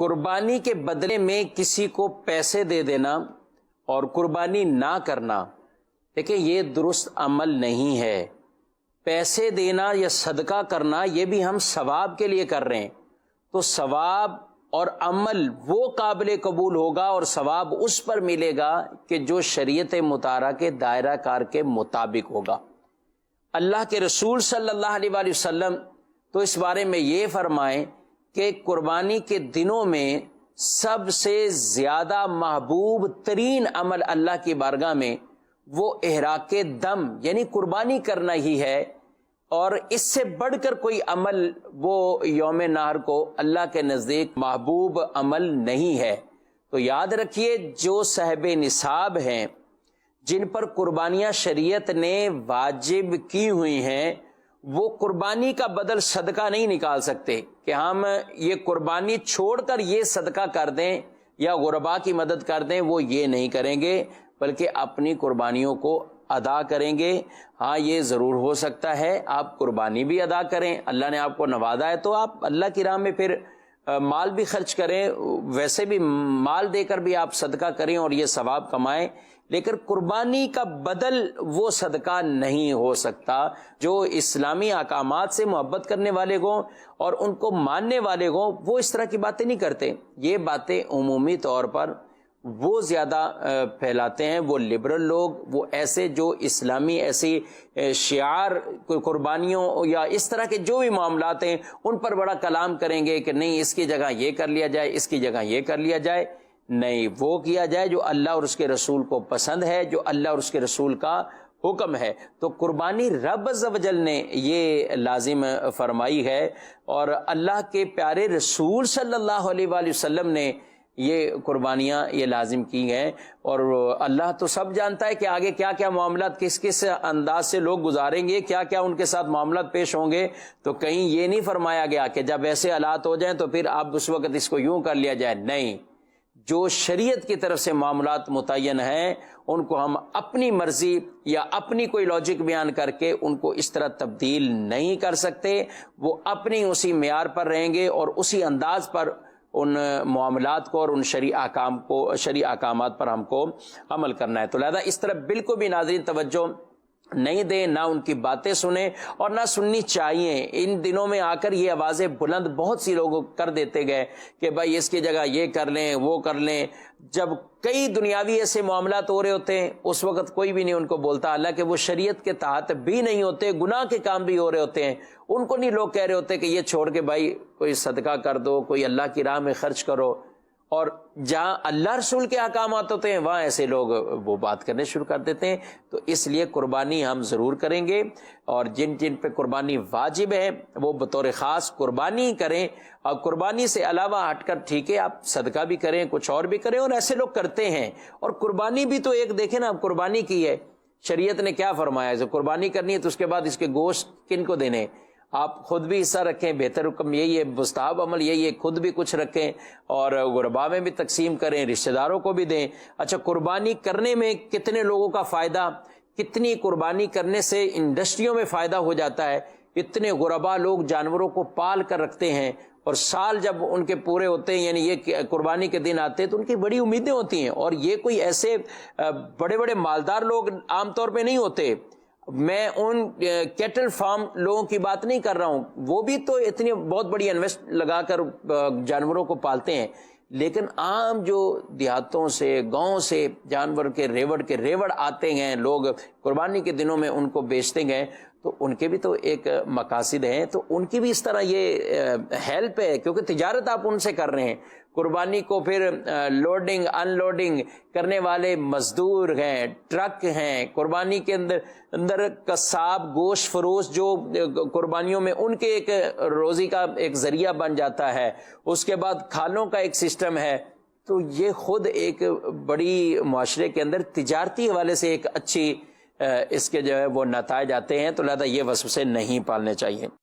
قربانی کے بدلے میں کسی کو پیسے دے دینا اور قربانی نہ کرنا، دیکھیں یہ درست عمل نہیں ہے۔ پیسے دینا یا صدقہ کرنا یہ بھی ہم ثواب کے لیے کر رہے ہیں، تو ثواب اور عمل وہ قابل قبول ہوگا اور ثواب اس پر ملے گا کہ جو شریعت مطہرہ کے دائرہ کار کے مطابق ہوگا۔ اللہ کے رسول صلی اللہ علیہ وآلہ وسلم تو اس بارے میں یہ فرمائیں کہ قربانی کے دنوں میں سب سے زیادہ محبوب ترین عمل اللہ کی بارگاہ میں وہ احراق دم یعنی قربانی کرنا ہی ہے، اور اس سے بڑھ کر کوئی عمل وہ یوم نحر کو اللہ کے نزدیک محبوب عمل نہیں ہے۔ تو یاد رکھیے، جو صاحب نصاب ہیں جن پر قربانیاں شریعت نے واجب کی ہوئی ہیں، وہ قربانی کا بدل صدقہ نہیں نکال سکتے کہ ہم یہ قربانی چھوڑ کر یہ صدقہ کر دیں یا غرباء کی مدد کر دیں، وہ یہ نہیں کریں گے، بلکہ اپنی قربانیوں کو ادا کریں گے۔ ہاں یہ ضرور ہو سکتا ہے آپ قربانی بھی ادا کریں، اللہ نے آپ کو نوازا ہے تو آپ اللہ کی راہ میں پھر مال بھی خرچ کریں، ویسے بھی مال دے کر بھی آپ صدقہ کریں اور یہ ثواب کمائیں، لیکن قربانی کا بدل وہ صدقہ نہیں ہو سکتا۔ جو اسلامی احکامات سے محبت کرنے والے ہوں اور ان کو ماننے والے ہوں وہ اس طرح کی باتیں نہیں کرتے۔ یہ باتیں عمومی طور پر وہ زیادہ پھیلاتے ہیں، وہ لبرل لوگ، وہ ایسے جو اسلامی ایسی شعار قربانیوں یا اس طرح کے جو بھی معاملات ہیں ان پر بڑا کلام کریں گے کہ نہیں اس کی جگہ یہ کر لیا جائے، اس کی جگہ یہ کر لیا جائے۔ نہیں، وہ کیا جائے جو اللہ اور اس کے رسول کو پسند ہے، جو اللہ اور اس کے رسول کا حکم ہے۔ تو قربانی رب عز و جل نے یہ لازم فرمائی ہے، اور اللہ کے پیارے رسول صلی اللہ علیہ وآلہ وسلم نے یہ قربانیاں یہ لازم کی ہیں، اور اللہ تو سب جانتا ہے کہ آگے کیا کیا معاملات کس کس انداز سے لوگ گزاریں گے، کیا کیا ان کے ساتھ معاملات پیش ہوں گے۔ تو کہیں یہ نہیں فرمایا گیا کہ جب ایسے حالات ہو جائیں تو پھر آپ اس وقت اس کو یوں کر لیا جائے، نہیں، جو شریعت کی طرف سے معاملات متعین ہیں ان کو ہم اپنی مرضی یا اپنی کوئی لاجک بیان کر کے ان کو اس طرح تبدیل نہیں کر سکتے۔ وہ اپنی اسی معیار پر رہیں گے اور اسی انداز پر ان معاملات کو اور ان شرعی احکامات پر ہم کو عمل کرنا ہے۔ تو لہذا اس طرح بالکل بھی ناظرین توجہ نہیں دیں، نہ ان کی باتیں سنیں اور نہ سننی چاہیے۔ ان دنوں میں آ کر یہ آوازیں بلند بہت سی لوگ کر دیتے گئے کہ بھائی اس کی جگہ یہ کر لیں، وہ کر لیں۔ جب کئی دنیاوی ایسے معاملات ہو رہے ہوتے ہیں اس وقت کوئی بھی نہیں ان کو بولتا، حالانکہ وہ شریعت کے تحت بھی نہیں ہوتے، گناہ کے کام بھی ہو رہے ہوتے ہیں، ان کو نہیں لوگ کہہ رہے ہوتے کہ یہ چھوڑ کے بھائی کوئی صدقہ کر دو، کوئی اللہ کی راہ میں خرچ کرو۔ اور جہاں اللہ رسول کے احکامات ہوتے ہیں وہاں ایسے لوگ وہ بات کرنے شروع کر دیتے ہیں۔ تو اس لیے قربانی ہم ضرور کریں گے، اور جن جن پہ قربانی واجب ہے وہ بطور خاص قربانی کریں، اور قربانی سے علاوہ ہٹ کر ٹھیک ہے آپ صدقہ بھی کریں، کچھ اور بھی کریں، اور ایسے لوگ کرتے ہیں۔ اور قربانی بھی تو ایک دیکھیں نا، اب قربانی کی ہے، شریعت نے کیا فرمایا ہے، جب قربانی کرنی ہے تو اس کے بعد اس کے گوشت کن کو دینے، آپ خود بھی حصہ رکھیں، بہتر حکم یہی ہے، مستحب عمل یہی ہے، خود بھی کچھ رکھیں اور غرباء میں بھی تقسیم کریں، رشتہ داروں کو بھی دیں۔ اچھا، قربانی کرنے میں کتنے لوگوں کا فائدہ، کتنی قربانی کرنے سے انڈسٹریوں میں فائدہ ہو جاتا ہے۔ اتنے غرباء لوگ جانوروں کو پال کر رکھتے ہیں، اور سال جب ان کے پورے ہوتے ہیں یعنی یہ قربانی کے دن آتے ہیں تو ان کی بڑی امیدیں ہوتی ہیں، اور یہ کوئی ایسے بڑے بڑے مالدار لوگ عام طور پہ نہیں ہوتے۔ میں ان کیٹل فارم لوگوں کی بات نہیں کر رہا ہوں، وہ بھی تو اتنی بہت بڑی انویسٹ لگا کر جانوروں کو پالتے ہیں، لیکن عام جو دیہاتوں سے گاؤں سے جانور کے ریوڑ آتے ہیں لوگ قربانی کے دنوں میں ان کو بیچتے گئے، تو ان کے بھی تو ایک مقاصد ہیں، تو ان کی بھی اس طرح یہ ہیلپ ہے، کیونکہ تجارت آپ ان سے کر رہے ہیں۔ قربانی کو پھر لوڈنگ ان لوڈنگ کرنے والے مزدور ہیں، ٹرک ہیں، قربانی کے اندر قصاب، گوشت فروش جو قربانیوں میں ان کے ایک روزی کا ایک ذریعہ بن جاتا ہے، اس کے بعد کھانوں کا ایک سسٹم ہے۔ تو یہ خود ایک بڑی معاشرے کے اندر تجارتی حوالے سے ایک اچھی اس کے جو ہے وہ نتائج آتے ہیں، تو لہذا یہ وسوسے نہیں پالنے چاہیے۔